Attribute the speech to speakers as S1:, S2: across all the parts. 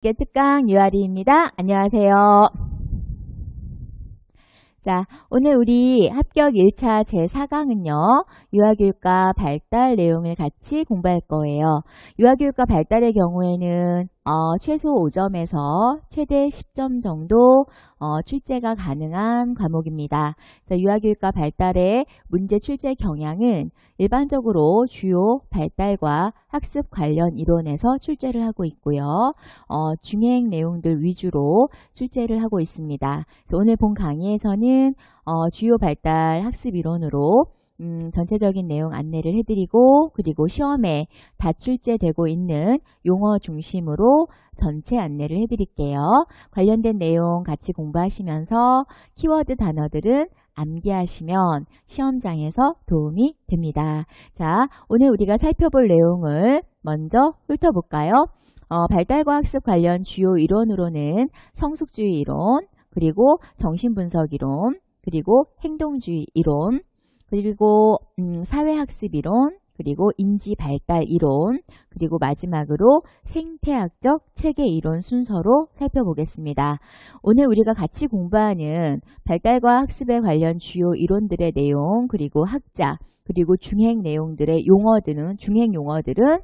S1: 특강 유아리입니다. 안녕하세요. 자, 오늘 우리 합격 1차 제4강은요. 유아교육과 발달 내용을 같이 공부할 거예요. 유아교육과 발달의 경우에는 최소 5점에서 최대 10점 정도 출제가 가능한 과목입니다. 그래서 유아교육과 발달의 문제 출제 경향은 일반적으로 주요 발달과 학습 관련 이론에서 출제를 하고 있고요. 중행 내용들 위주로 출제를 하고 있습니다. 그래서 오늘 본 강의에서는 주요 발달 학습 이론으로 전체적인 내용 안내를 해드리고 그리고 시험에 다 출제되고 있는 용어 중심으로 전체 안내를 해드릴게요. 관련된 내용 같이 공부하시면서 키워드 단어들은 암기하시면 시험장에서 도움이 됩니다. 자, 오늘 우리가 살펴볼 내용을 먼저 훑어볼까요? 발달과 학습 관련 주요 이론으로는 성숙주의 이론, 그리고 정신분석 이론, 그리고 행동주의 이론, 그리고 사회학습 이론, 그리고 인지발달 이론, 그리고 마지막으로 생태학적 체계 이론 순서로 살펴보겠습니다. 오늘 우리가 같이 공부하는 발달과 학습에 관련 주요 이론들의 내용, 그리고 학자, 그리고 중행 내용들의 용어들은, 중행 용어들은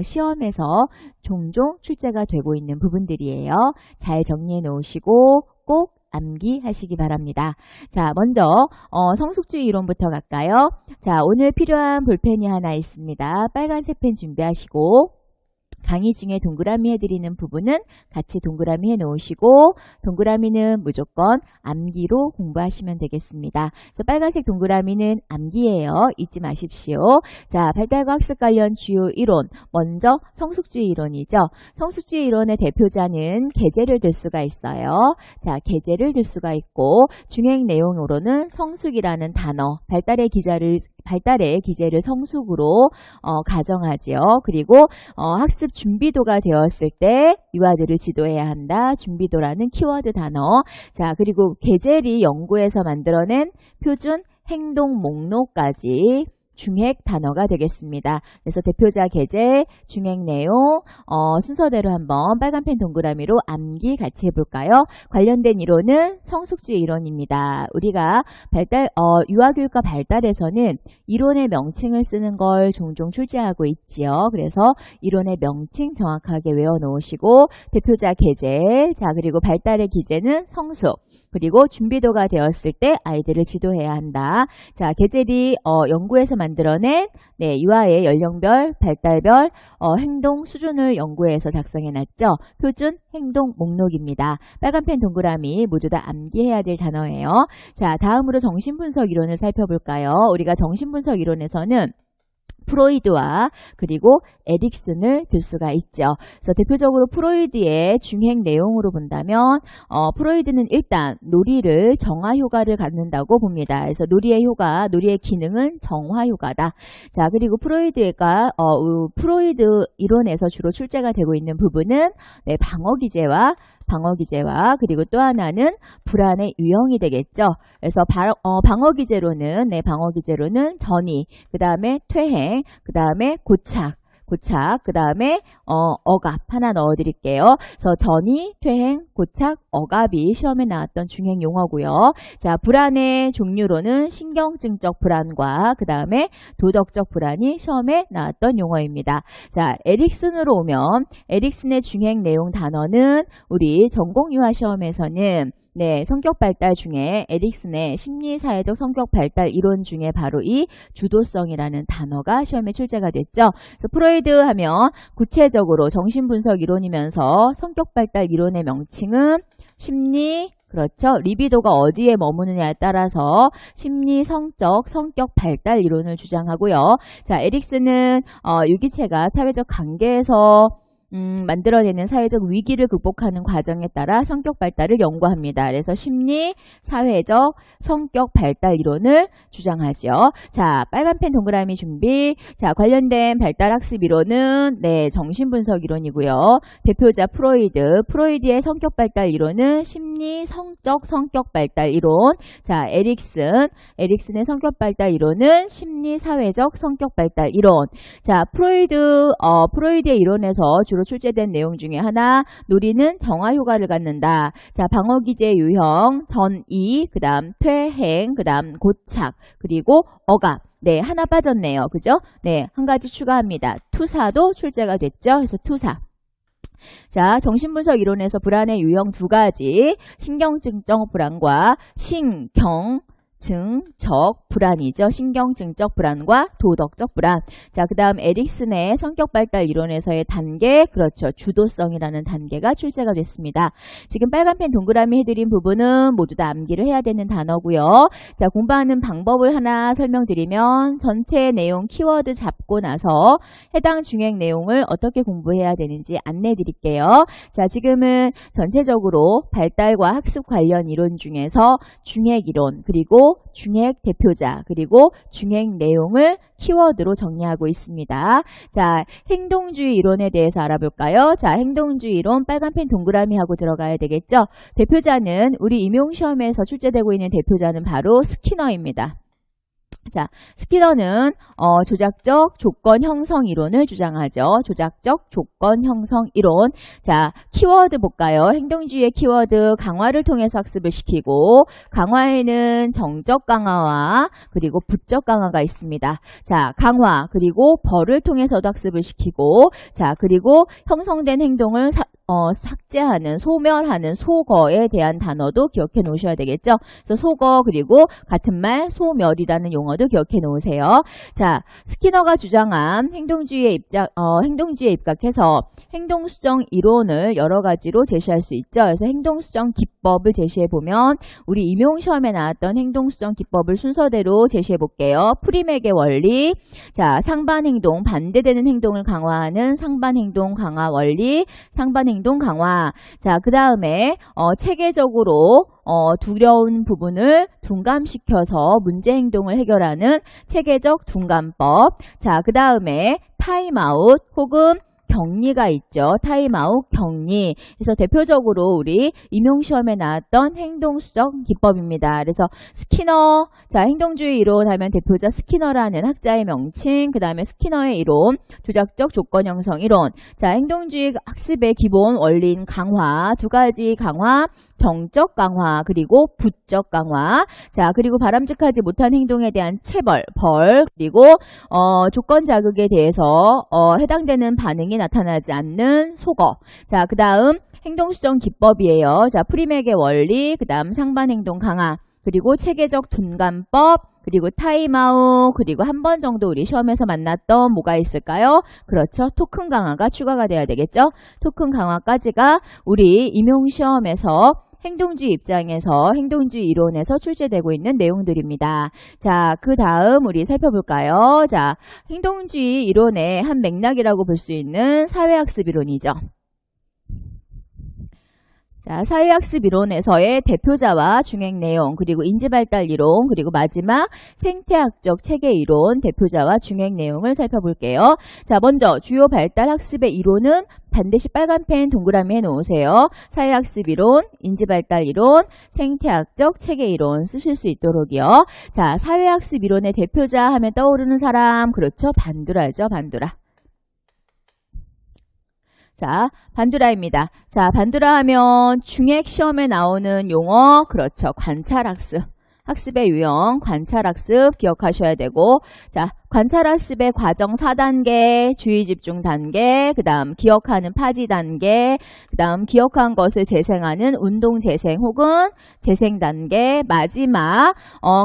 S1: 시험에서 종종 출제가 되고 있는 부분들이에요. 잘 정리해 놓으시고 꼭 암기하시기 바랍니다. 자, 먼저 성숙주의 이론부터 갈까요? 자, 오늘 필요한 볼펜이 하나 있습니다. 빨간색 펜 준비하시고 강의 중에 동그라미 해드리는 부분은 같이 동그라미 해놓으시고 동그라미는 무조건 암기로 공부하시면 되겠습니다. 그래서 빨간색 동그라미는 암기예요. 잊지 마십시오. 자, 발달과 학습 관련 주요 이론, 먼저 성숙주의 이론이죠. 성숙주의 이론의 대표자는 계제를 들 수가 있어요. 자, 계제를 들 수가 있고 중행 내용으로는 성숙이라는 단어, 발달의 기제를 성숙으로 가정하지요. 그리고 학습 준비도가 되었을 때 유아들을 지도해야 한다. 준비도라는 키워드 단어. 자, 그리고 게젤이 연구에서 만들어낸 표준 행동 목록까지 중핵 단어가 되겠습니다. 그래서 대표자 계제, 중핵 내용 순서대로 한번 빨간펜 동그라미로 암기 같이 해볼까요? 관련된 이론은 성숙주의 이론입니다. 우리가 유아교육과 발달에서는 이론의 명칭을 쓰는 걸 종종 출제하고 있지요. 그래서 이론의 명칭 정확하게 외워놓으시고 대표자 계제, 자 그리고 발달의 기제는 성숙, 그리고 준비도가 되었을 때 아이들을 지도해야 한다. 자, 게젤이 연구에서 만들어낸 유아의 연령별, 발달별 행동 수준을 연구해서 작성해놨죠. 표준 행동 목록입니다. 빨간펜 동그라미 모두 다 암기해야 될 단어예요. 자, 다음으로 정신분석 이론을 살펴볼까요? 우리가 정신분석 이론에서는 프로이드와 그리고 에릭슨을 들 수가 있죠. 그래서 대표적으로 프로이드의 중행 내용으로 본다면 프로이드는 일단 놀이를 정화 효과를 갖는다고 봅니다. 그래서 놀이의 기능은 정화 효과다. 자, 그리고 프로이드 이론에서 주로 출제가 되고 있는 부분은 방어 기제와 그리고 또 하나는 불안의 유형이 되겠죠. 그래서 방어 기제로는 전이, 그 다음에 퇴행, 그 다음에 고착, 그 다음에 억압 하나 넣어드릴게요. 그래서 전이, 퇴행, 고착, 억압이 시험에 나왔던 중행 용어고요. 자, 불안의 종류로는 신경증적 불안과 그 다음에 도덕적 불안이 시험에 나왔던 용어입니다. 자, 에릭슨으로 오면 에릭슨의 중행 내용 단어는 우리 전공유아 시험에서는 성격 발달 중에 에릭슨의 심리사회적 성격 발달 이론 중에 바로 이 주도성이라는 단어가 시험에 출제가 됐죠. 그래서 프로이드 하면 구체적으로 정신분석 이론이면서 성격 발달 이론의 명칭은 심리, 그렇죠. 리비도가 어디에 머무느냐에 따라서 심리, 성적, 성격 발달 이론을 주장하고요. 자, 에릭슨은 유기체가 사회적 관계에서 만들어내는 사회적 위기를 극복하는 과정에 따라 성격 발달을 연구합니다. 그래서 심리, 사회적, 성격 발달 이론을 주장하죠. 자, 빨간펜 동그라미 준비. 자, 관련된 발달 학습 이론은 정신분석 이론이고요. 대표자 프로이드의 성격 발달 이론은 심리, 성적, 성격 발달 이론. 자, 에릭슨의 성격 발달 이론은 심리, 사회적, 성격 발달 이론. 자, 프로이드의 이론에서 주로 대표적으로 출제된 내용 중에 하나, 놀이는 정화 효과를 갖는다. 자, 방어기제 유형, 전이, 그 다음 퇴행, 그 다음 고착, 그리고 억압. 네, 하나 빠졌네요. 그죠? 네, 한 가지 추가합니다. 투사도 출제가 됐죠? 그래서 투사. 자, 정신분석 이론에서 불안의 유형 두 가지, 신경증적 불안과 신경증적 불안이죠. 신경증적 불안과 도덕적 불안. 자, 그 다음 에릭슨의 성격 발달 이론에서의 단계, 그렇죠. 주도성이라는 단계가 출제가 됐습니다. 지금 빨간펜 동그라미 해드린 부분은 모두 다 암기를 해야 되는 단어고요. 자, 공부하는 방법을 하나 설명드리면 전체 내용 키워드 잡고 나서 해당 중행 내용을 어떻게 공부해야 되는지 안내 드릴게요. 자, 지금은 전체적으로 발달과 학습 관련 이론 중에서 중행 이론, 그리고 중행 대표자, 그리고 중행 내용을 키워드로 정리하고 있습니다. 자, 행동주의 이론에 대해서 알아볼까요? 자, 행동주의 이론 빨간펜 동그라미 하고 들어가야 되겠죠? 대표자는 우리 임용시험에서 출제되고 있는 대표자는 바로 스키너입니다. 자, 스키너는 조작적 조건 형성 이론을 주장하죠. 조작적 조건 형성 이론. 자, 키워드 볼까요? 행동주의의 키워드 강화를 통해서 학습을 시키고, 강화에는 정적 강화와 그리고 부적 강화가 있습니다. 자, 강화 그리고 벌을 통해서도 학습을 시키고, 자, 그리고 형성된 행동을 삭제하는, 소멸하는 소거에 대한 단어도 기억해 놓으셔야 되겠죠. 그래서 소거 그리고 같은 말 소멸이라는 용어도 기억해 놓으세요. 자, 스키너가 주장한 행동주의에 입각해서 행동수정 이론을 여러 가지로 제시할 수 있죠. 그래서 행동수정 기법을 제시해 보면 우리 임용시험에 나왔던 행동수정 기법을 순서대로 제시해 볼게요. 프리맥의 원리, 자, 상반행동, 반대되는 행동을 강화하는 상반행동 강화 원리, 상반행동 강화. 자, 그 다음에 체계적으로 두려운 부분을 둔감시켜서 문제 행동을 해결하는 체계적 둔감법. 자, 그 다음에 타임아웃 혹은 격리가 있죠. 타임아웃, 격리. 그래서 대표적으로 우리 임용시험에 나왔던 행동수정 기법입니다. 그래서 스키너, 자, 행동주의 이론 하면 대표자 스키너라는 학자의 명칭, 그 다음에 스키너의 이론, 조작적 조건 형성 이론. 자, 행동주의 학습의 기본 원리인 강화, 두 가지 강화, 정적 강화 그리고 부적 강화. 자, 그리고 바람직하지 못한 행동에 대한 체벌, 벌, 그리고 조건 자극에 대해서 해당되는 반응이 나타나지 않는 소거. 자, 그 다음 행동수정 기법이에요. 자, 프리맥의 원리, 그 다음 상반행동 강화, 그리고 체계적 둔감법, 그리고 타임아웃, 그리고 한 번 정도 우리 시험에서 만났던 뭐가 있을까요? 그렇죠. 토큰 강화가 추가가 돼야 되겠죠. 토큰 강화까지가 우리 임용시험에서 행동주의 입장에서 행동주의 이론에서 출제되고 있는 내용들입니다. 자, 그 다음 우리 살펴볼까요? 자, 행동주의 이론의 한 맥락이라고 볼 수 있는 사회학습 이론이죠. 자, 사회학습 이론에서의 대표자와 중행 내용, 그리고 인지발달 이론, 그리고 마지막 생태학적 체계 이론, 대표자와 중행 내용을 살펴볼게요. 자, 먼저 주요 발달 학습의 이론은 반드시 빨간펜 동그라미 해놓으세요. 사회학습 이론, 인지발달 이론, 생태학적 체계 이론 쓰실 수 있도록이요. 자, 사회학습 이론의 대표자 하면 떠오르는 사람, 그렇죠? 반두라죠, 반두라. 자, 반두라입니다. 자, 반두라 하면 중액 시험에 나오는 용어, 그렇죠. 관찰학습. 학습의 유형, 관찰학습 기억하셔야 되고, 자, 관찰학습의 과정 4단계, 주의집중 단계, 그 다음 기억하는 파지 단계, 그 다음 기억한 것을 재생하는 운동재생 혹은 재생 단계, 마지막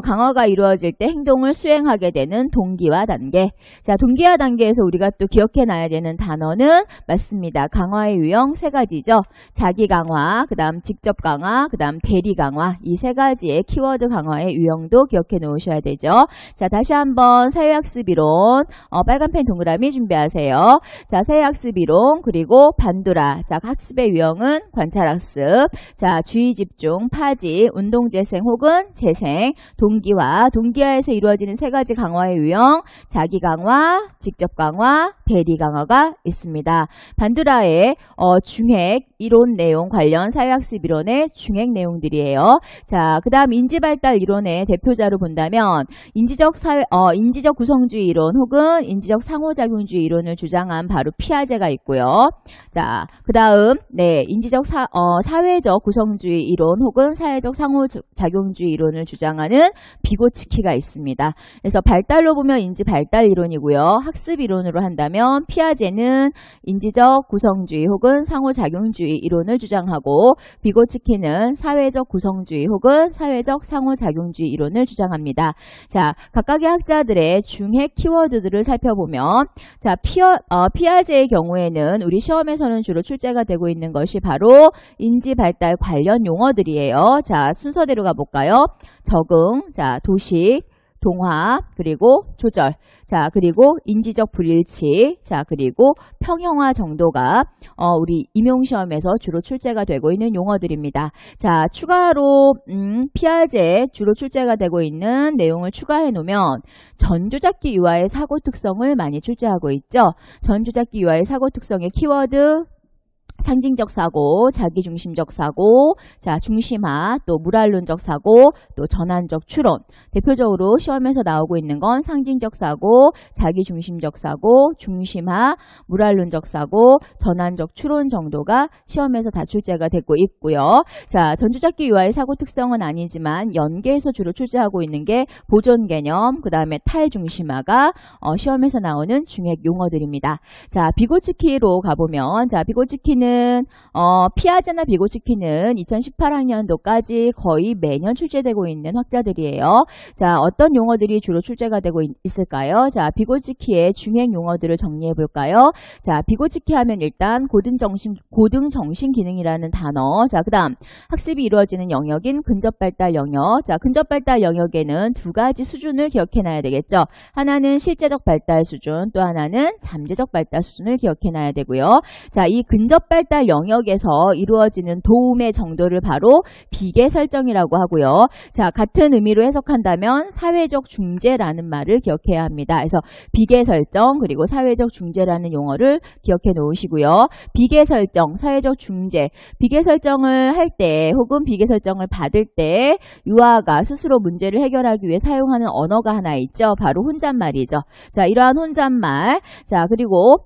S1: 강화가 이루어질 때 행동을 수행하게 되는 동기화 단계. 자, 동기화 단계에서 우리가 또 기억해놔야 되는 단어는 맞습니다. 강화의 유형 3가지죠. 자기 강화, 그 다음 직접 강화, 그 다음 대리 강화. 이 3가지의 키워드 강화의 유형도 기억해 놓으셔야 되죠. 자, 다시 한번 사회학습 이론, 빨간펜 동그라미 준비하세요. 자, 사회학습 이론, 그리고 반두라. 자, 학습의 유형은 관찰학습. 자, 주의집중, 파지, 운동재생 혹은 재생, 동기화. 동기화에서 이루어지는 3가지 강화의 유형, 자기 강화, 직접 강화, 대리 강화가 있습니다. 반두라의 중핵 이론 내용 관련 사회학습 이론의 중핵 내용들이에요. 자, 그 다음 인지발달 이론의 대표자로 본다면 인지적 구성 구성주의 이론 혹은 인지적 상호작용주의 이론을 주장한 바로 피아제가 있고요. 자, 그 다음, 네, 사회적 구성주의 이론 혹은 사회적 상호작용주의 이론을 주장하는 비고츠키가 있습니다. 그래서 발달로 보면 인지 발달 이론이고요. 학습 이론으로 한다면 피아제는 인지적 구성주의 혹은 상호작용주의 이론을 주장하고 비고츠키는 사회적 구성주의 혹은 사회적 상호작용주의 이론을 주장합니다. 자, 각각의 학자들의 중핵 키워드들을 살펴보면 자, 피아제의 경우에는 우리 시험에서는 주로 출제가 되고 있는 것이 바로 인지 발달 관련 용어들이에요. 자, 순서대로 가볼까요? 적응, 자, 도식, 동화, 그리고 조절, 자, 그리고 인지적 불일치, 자, 그리고 평형화 정도가 우리 임용시험에서 주로 출제가 되고 있는 용어들입니다. 자, 추가로 피아제 주로 출제가 되고 있는 내용을 추가해 놓으면 전조잡기 유아의 사고 특성을 많이 출제하고 있죠. 전조잡기 유아의 사고 특성의 키워드 상징적 사고, 자기중심적 사고, 자, 중심화, 또 물알론적 사고, 또 전환적 추론. 대표적으로 시험에서 나오고 있는 건 상징적 사고, 자기중심적 사고, 중심화, 물알론적 사고, 전환적 추론 정도가 시험에서 다 출제가 되고 있고요. 자, 전조잡기 유아의 사고 특성은 아니지만 연계에서 주로 출제하고 있는 게 보존 개념, 그 다음에 탈중심화가 시험에서 나오는 중핵 용어들입니다. 자, 비고츠키로 가보면, 자, 비고츠키는 피아제나 비고츠키는 2018학년도까지 거의 매년 출제되고 있는 학자들이에요. 자, 어떤 용어들이 주로 출제가 되고 있을까요? 자, 비고츠키의 중핵 용어들을 정리해 볼까요? 자, 비고츠키 하면 일단 고등정신 기능이라는 단어. 자, 그 다음 학습이 이루어지는 영역인 근접발달 영역. 자, 근접발달 영역에는 두 가지 수준을 기억해 놔야 되겠죠. 하나는 실제적 발달 수준, 또 하나는 잠재적 발달 수준을 기억해 놔야 되고요. 자, 이 근접발달 영역에서 이루어지는 도움의 정도를 바로 비계 설정이라고 하고요. 자, 같은 의미로 해석한다면 사회적 중재라는 말을 기억해야 합니다. 그래서 비계 설정 그리고 사회적 중재라는 용어를 기억해 놓으시고요. 비계 설정, 사회적 중재. 비계 설정을 할 때 혹은 비계 설정을 받을 때 유아가 스스로 문제를 해결하기 위해 사용하는 언어가 하나 있죠. 바로 혼잣말이죠. 자, 이러한 혼잣말. 자, 그리고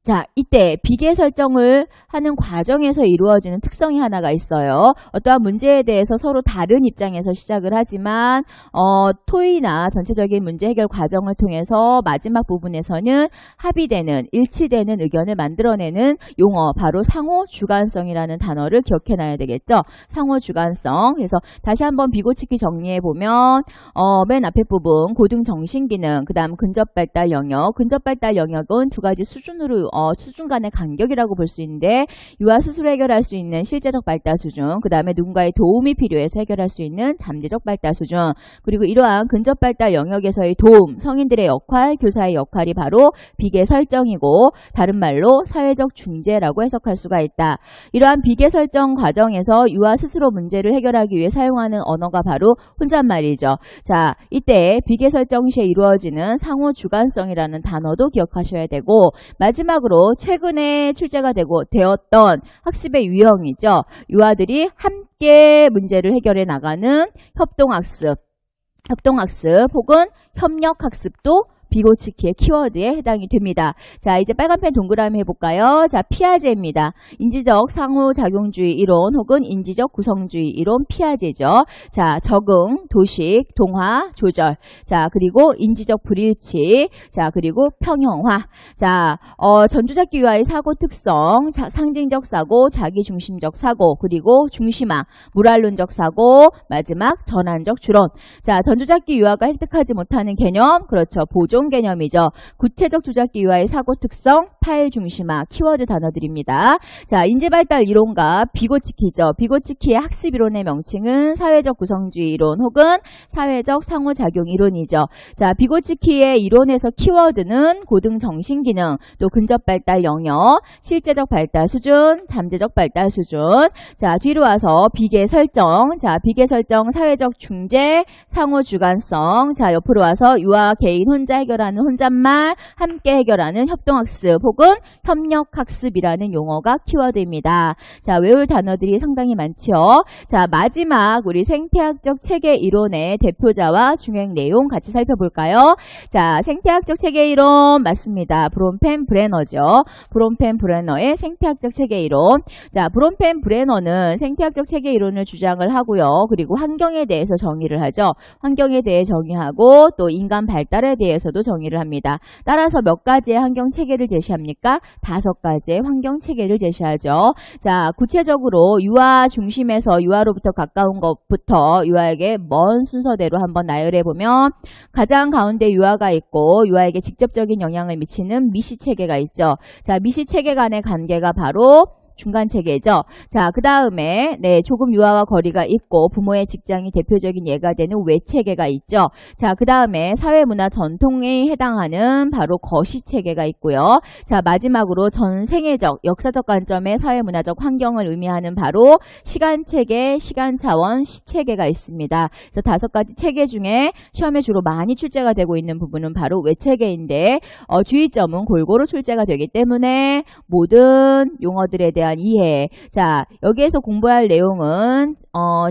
S1: 자, 이때 비계 설정을 하는 과정에서 이루어지는 특성이 하나가 있어요. 어떠한 문제에 대해서 서로 다른 입장에서 시작을 하지만 토의나 전체적인 문제 해결 과정을 통해서 마지막 부분에서는 합의되는, 일치되는 의견을 만들어내는 용어, 바로 상호주관성이라는 단어를 기억해놔야 되겠죠. 상호주관성. 그래서 다시 한번 비고츠키 정리해보면 맨 앞에 부분 고등정신기능, 그 다음 근접발달 영역. 근접발달 영역은 두 가지 수준으로 수준 간의 간격이라고 볼 수 있는데 유아 스스로 해결할 수 있는 실제적 발달 수준, 그 다음에 누군가의 도움이 필요해서 해결할 수 있는 잠재적 발달 수준, 그리고 이러한 근접 발달 영역에서의 도움, 성인들의 역할, 교사의 역할이 바로 비계 설정이고 다른 말로 사회적 중재라고 해석할 수가 있다. 이러한 비계 설정 과정에서 유아 스스로 문제를 해결하기 위해 사용하는 언어가 바로 혼잣말이죠. 자, 이때 비계 설정 시에 이루어지는 상호 주관성이라는 단어도 기억하셔야 되고, 마지막으로 최근에 출제가 되었던 학습의 유형이죠. 유아들이 함께 문제를 해결해 나가는 협동학습 혹은 협력학습도 비고츠키의 키워드에 해당이 됩니다. 자, 이제 빨간펜 동그라미 해볼까요? 자, 피아제입니다. 인지적 상호작용주의 이론 혹은 인지적 구성주의 이론 피아제죠. 자, 적응, 도식, 동화, 조절. 자, 그리고 인지적 불일치. 자, 그리고 평형화. 자, 전조잡기 유아의 사고 특성, 상징적 사고, 자기중심적 사고, 그리고 중심화, 물알론적 사고, 마지막 전환적 추론. 자, 전조잡기 유아가 획득하지 못하는 개념, 그렇죠. 보존 개념이죠. 구체적 조작기 유아의 사고 특성, 타일 중심화, 키워드 단어들입니다. 자, 인지발달 이론과 비고츠키죠. 비고츠키의 학습 이론의 명칭은 사회적 구성주의 이론 혹은 사회적 상호작용 이론이죠. 자, 비고츠키의 이론에서 키워드는 고등 정신기능, 또 근접발달 영역, 실제적 발달 수준, 잠재적 발달 수준. 자, 뒤로 와서 비계 설정. 자, 비계 설정, 사회적 중재, 상호 주관성. 자, 옆으로 와서 유아 개인 혼자 해결하는 혼잣말, 함께 해결하는 협동학습 혹은 혹은 협력학습이라는 용어가 키워드입니다. 자, 외울 단어들이 상당히 많죠. 자, 마지막 우리 생태학적 체계 이론의 대표자와 중행 내용 같이 살펴볼까요? 자, 생태학적 체계 이론 맞습니다. 브롬펜 브레너죠. 브롬펜 브레너의 생태학적 체계 이론. 자, 브롬펜 브레너는 생태학적 체계 이론을 주장을 하고요. 그리고 환경에 대해서 정의를 하죠. 환경에 대해 정의하고 또 인간 발달에 대해서도 정의를 합니다. 따라서 몇 가지의 환경 체계를 제시합니까? 5가지의 환경 체계를 제시하죠. 자, 구체적으로 유아 중심에서 유아로부터 가까운 것부터 유아에게 먼 순서대로 한번 나열해 보면 가장 가운데 유아가 있고 유아에게 직접적인 영향을 미치는 미시 체계가 있죠. 자, 미시 체계 간의 관계가 바로 중간 체계죠. 자, 그 다음에 조금 유아와 거리가 있고 부모의 직장이 대표적인 예가 되는 외 체계가 있죠. 자, 그 다음에 사회문화 전통에 해당하는 바로 거시 체계가 있고요. 자, 마지막으로 전 생애적, 역사적 관점의 사회문화적 환경을 의미하는 바로 시간 체계, 시간 차원, 시 체계가 있습니다. 그래서 5가지 체계 중에 시험에 주로 많이 출제가 되고 있는 부분은 바로 외 체계인데 주의점은 골고루 출제가 되기 때문에 모든 용어들에 대한 이해. 자, 여기에서 공부할 내용은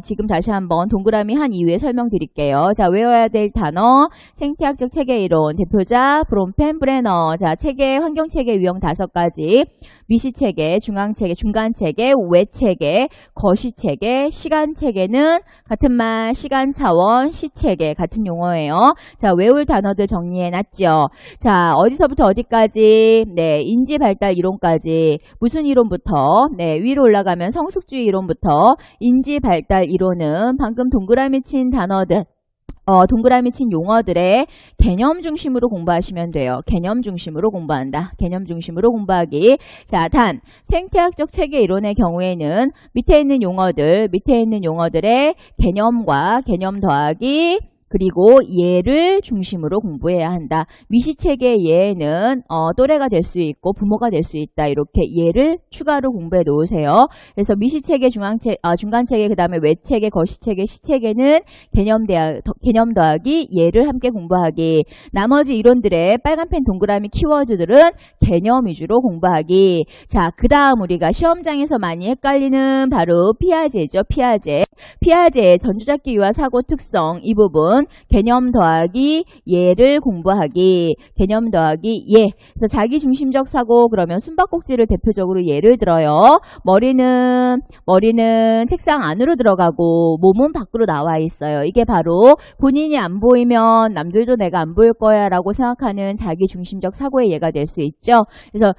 S1: 지금 다시 한번 동그라미 한 이후에 설명드릴게요. 자, 외워야 될 단어 생태학적 체계 이론 대표자 브롬펜 브레너. 자, 체계 환경 체계 유형 5가지. 미시 체계, 중앙 체계, 중간 체계, 외 체계, 거시 체계, 시간 체계는 같은 말 시간 차원, 시 체계 같은 용어예요. 자, 외울 단어들 정리해 놨죠. 자, 어디서부터 어디까지? 네, 인지 발달 이론까지. 무슨 이론부터? 네, 위로 올라가면 성숙주의 이론부터 인지 발달 이론은 방금 동그라미 친 단어들 동그라미 친 용어들의 개념 중심으로 공부하시면 돼요. 개념 중심으로 공부한다. 개념 중심으로 공부하기. 자, 단 생태학적 체계 이론의 경우에는 밑에 있는 용어들의 개념과 개념 더하기 그리고 예를 중심으로 공부해야 한다. 미시체계의 예는 또래가 될 수 있고 부모가 될 수 있다. 이렇게 예를 추가로 공부해 놓으세요. 그래서 미시체계, 중간체계, 그 다음에 외체계, 거시체계, 시체계는 개념 더하기 예를 함께 공부하기. 나머지 이론들의 빨간펜 동그라미 키워드들은 개념 위주로 공부하기. 자, 그 다음 우리가 시험장에서 많이 헷갈리는 바로 피아제죠. 피아제의 전주잡기 유아 사고 특성 이 부분 개념 더하기 예를 공부하기. 개념 더하기 예. 그래서 자기중심적 사고 그러면 숨바꼭질을 대표적으로 예를 들어요. 머리는 책상 안으로 들어가고 몸은 밖으로 나와 있어요. 이게 바로 본인이 안 보이면 남들도 내가 안 보일 거야 라고 생각하는 자기중심적 사고의 예가 될 수 있죠. 그래서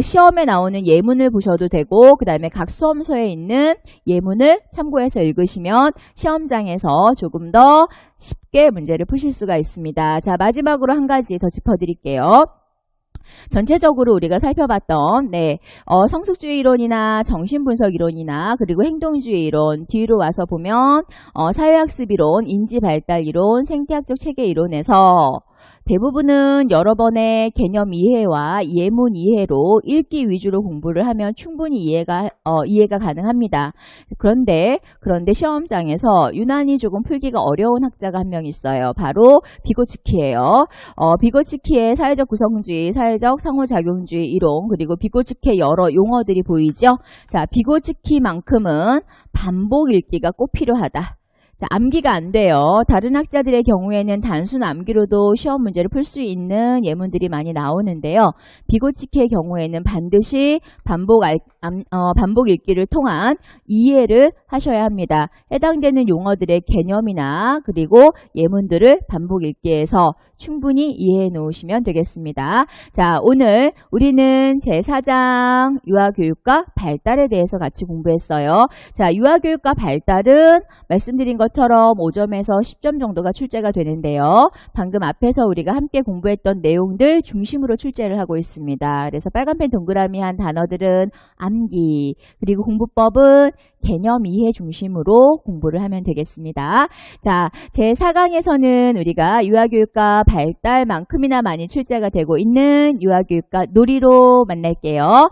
S1: 시험에 나오는 예문을 보셔도 되고 그 다음에 각 수험서에 있는 예문을 참고해서 읽으시면 시험장에서 조금 더 쉽게 문제를 푸실 수가 있습니다. 자, 마지막으로 한 가지 더 짚어드릴게요. 전체적으로 우리가 살펴봤던 성숙주의 이론이나 정신분석 이론이나 그리고 행동주의 이론 뒤로 와서 보면 사회학습 이론, 인지발달 이론, 생태학적 체계 이론에서 대부분은 여러 번의 개념 이해와 예문 이해로 읽기 위주로 공부를 하면 충분히 이해가 가능합니다. 그런데 시험장에서 유난히 조금 풀기가 어려운 학자가 한 명 있어요. 바로 비고츠키예요. 비고츠키의 사회적 구성주의, 사회적 상호작용주의 이론 그리고 비고츠키의 여러 용어들이 보이죠. 자, 비고츠키만큼은 반복 읽기가 꼭 필요하다. 자, 암기가 안 돼요. 다른 학자들의 경우에는 단순 암기로도 시험 문제를 풀 수 있는 예문들이 많이 나오는데요. 비고치키의 경우에는 반드시 반복 읽기를 통한 이해를 하셔야 합니다. 해당되는 용어들의 개념이나 그리고 예문들을 반복 읽기에서 충분히 이해해 놓으시면 되겠습니다. 자, 오늘 우리는 제4장 유아교육과 발달에 대해서 같이 공부했어요. 자, 유아교육과 발달은 말씀드린 것처럼 5점에서 10점 정도가 출제가 되는데요. 방금 앞에서 우리가 함께 공부했던 내용들 중심으로 출제를 하고 있습니다. 그래서 빨간펜 동그라미 한 단어들은 암기, 그리고 공부법은 개념 이해 중심으로 공부를 하면 되겠습니다. 자, 제4강에서는 우리가 유아교육과 발달만큼이나 많이 출제가 되고 있는 유아교육과 놀이로 만날게요.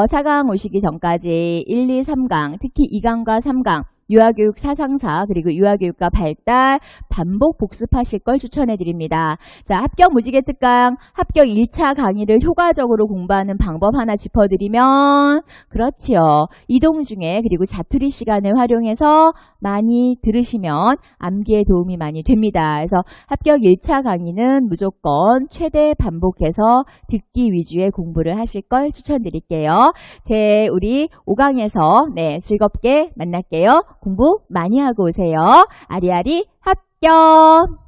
S1: 4강 오시기 전까지 1, 2, 3강, 특히 2강과 3강 유아교육 사상사 그리고 유아교육과 발달 반복 복습하실 걸 추천해드립니다. 자, 합격 무지개 특강 합격 1차 강의를 효과적으로 공부하는 방법 하나 짚어드리면 그렇지요. 이동 중에 그리고 자투리 시간을 활용해서 많이 들으시면 암기에 도움이 많이 됩니다. 그래서 합격 1차 강의는 무조건 최대 반복해서 듣기 위주의 공부를 하실 걸 추천드릴게요. 우리 5강에서 즐겁게 만날게요. 공부 많이 하고 오세요. 아리아리 합격!